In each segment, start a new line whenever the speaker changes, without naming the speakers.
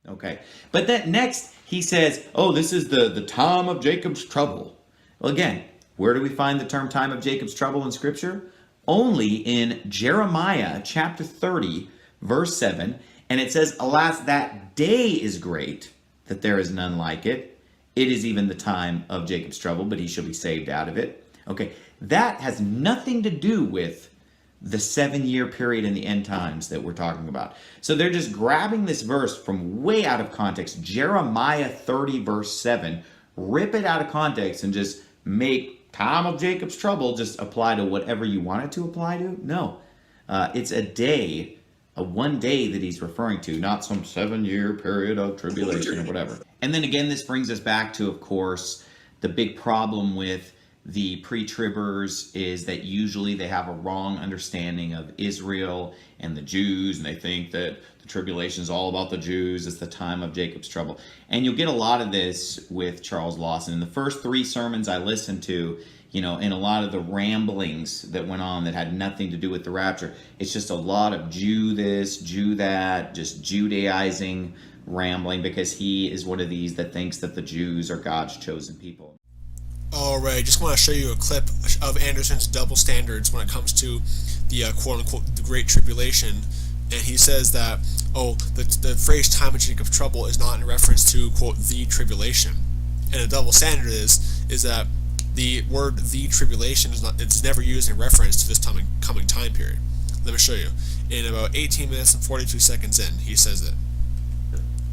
Okay. But then next he says, oh, this is the time of Jacob's trouble. Well, again, where do we find the term time of Jacob's trouble in Scripture? Only in Jeremiah chapter 30, verse 7. And it says, alas, that day is great, that there is none like it. It is even the time of Jacob's trouble, but he shall be saved out of it. Okay, that has nothing to do with the 7-year period in the end times that we're talking about. So they're just grabbing this verse from way out of context. Jeremiah 30 verse 7, rip it out of context and just make time of Jacob's trouble just apply to whatever you want it to apply to. No, it's a day, a one day that he's referring to, not some 7-year period of tribulation or whatever. And then again, this brings us back to, of course, the big problem with the pre-tribbers is that usually they have a wrong understanding of Israel and the Jews, and they think that the tribulation is all about the Jews. It's the time of Jacob's trouble. And you'll get a lot of this with Charles Lawson. In the first 3 sermons I listened to, in a lot of the ramblings that went on that had nothing to do with the rapture, it's just a lot of Jew this, Jew that, just Judaizing rambling, because he is one of these that thinks that the Jews are God's chosen people.
Alright, just want to show you a clip of Anderson's double standards when it comes to the quote-unquote the Great Tribulation. And he says that, the phrase time of Jacob's trouble is not in reference to, quote, the tribulation. And a double standard is that the word the tribulation it's never used in reference to this coming time period. Let me show you. In about 18 minutes and 42 seconds in, he says it.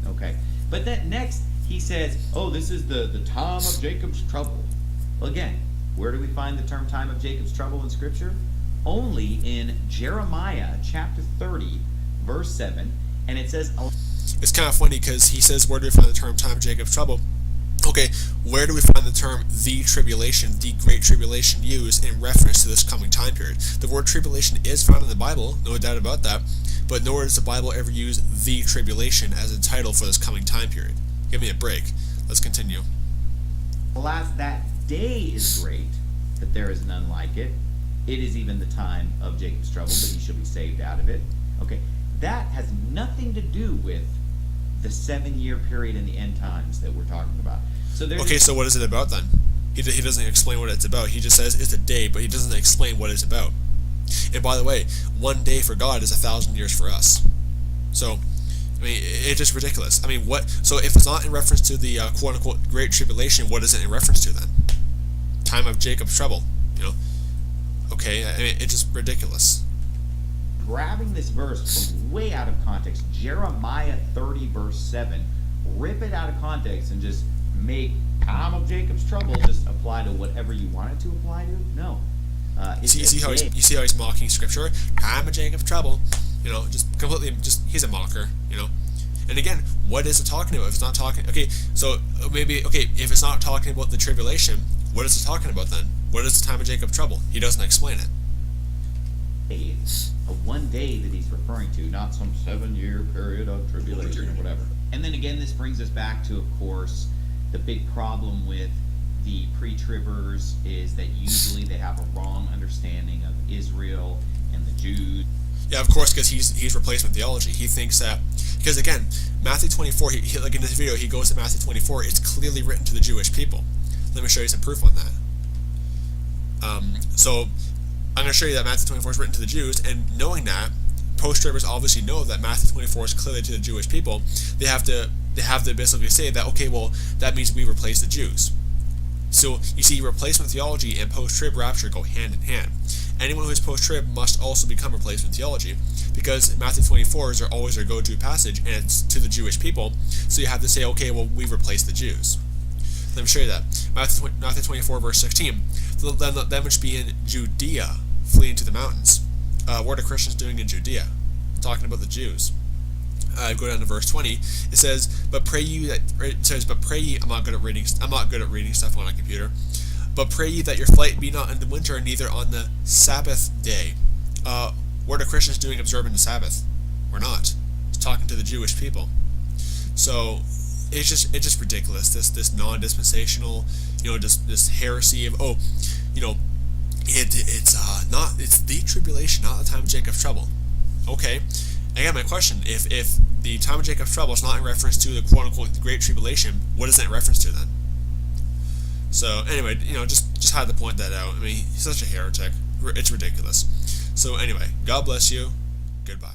Okay. But then next he says, oh, this is the time of Jacob's trouble. Well, again, where do we find the term time of Jacob's trouble in Scripture? Only in Jeremiah chapter 30, verse 7. And it says...
It's kind of funny because he says, where do we find the term time of Jacob's trouble? Okay, where do we find the term the tribulation, the Great Tribulation, used in reference to this coming time period? The word tribulation is found in the Bible, no doubt about that, but nowhere does the Bible ever use the tribulation as a title for this coming time period. Give me a break. Let's continue.
Alas, that day is great, that there is none like it. It is even the time of Jacob's trouble, but he shall be saved out of it. Okay, that has nothing to do with the 7-year period in the end times that we're talking about.
So what is it about then? He doesn't explain what it's about. He just says it's a day, but he doesn't explain what it's about. And by the way, 1 day for God is 1,000 years for us. So, it's just ridiculous. What? So if it's not in reference to the quote-unquote Great Tribulation, what is it in reference to then? Time of Jacob's trouble, Okay, it's just ridiculous.
Grabbing this verse from way out of context, Jeremiah 30 verse 7, rip it out of context and just make time of Jacob's trouble just apply to whatever you want it to apply to? No.
You see how he's mocking Scripture? Time of Jacob's trouble, just completely, he's a mocker, And again, what is it talking about? If it's not talking, if it's not talking about the tribulation, what is it talking about then? What is the time of Jacob's trouble? He doesn't explain it.
A one day that he's referring to, not some 7-year period of tribulation or whatever. And then again, this brings us back to, of course, the big problem with the pre-tribbers is that usually they have a wrong understanding of Israel and the Jews.
Yeah, of course, because he's replacement theology. He thinks that, because again, Matthew 24, he like in this video, he goes to Matthew 24, it's clearly written to the Jewish people. Let me show you some proof on that. So I'm going to show you that Matthew 24 is written to the Jews, and knowing that, post-tribbers obviously know that Matthew 24 is clearly to the Jewish people. They have to basically say that, okay, well, that means we replace the Jews. So you see, replacement theology and post-trib rapture go hand in hand. Anyone who is post-trib must also become replacement theology, because Matthew 24 is always our go-to passage, and it's to the Jewish people, so you have to say, okay, well, we replace the Jews. Let me show you that. Matthew 24, verse 16. Then let them which be in Judea flee into the mountains. What are Christians doing in Judea? Talking about the Jews. Go down to verse 20. It says, but pray ye, I'm not good at reading stuff on a computer. But pray ye that your flight be not in the winter, neither on the Sabbath day. What are Christians doing observing the Sabbath? We're not. It's talking to the Jewish people. So it's just ridiculous. This non-dispensational, this heresy of it's the tribulation, not the time of Jacob's trouble. Okay, again, my question: if the time of Jacob's trouble is not in reference to the quote unquote Great Tribulation, what is that in reference to then? So anyway, just had to point that out. I mean, he's such a heretic. It's ridiculous. So anyway, God bless you. Goodbye.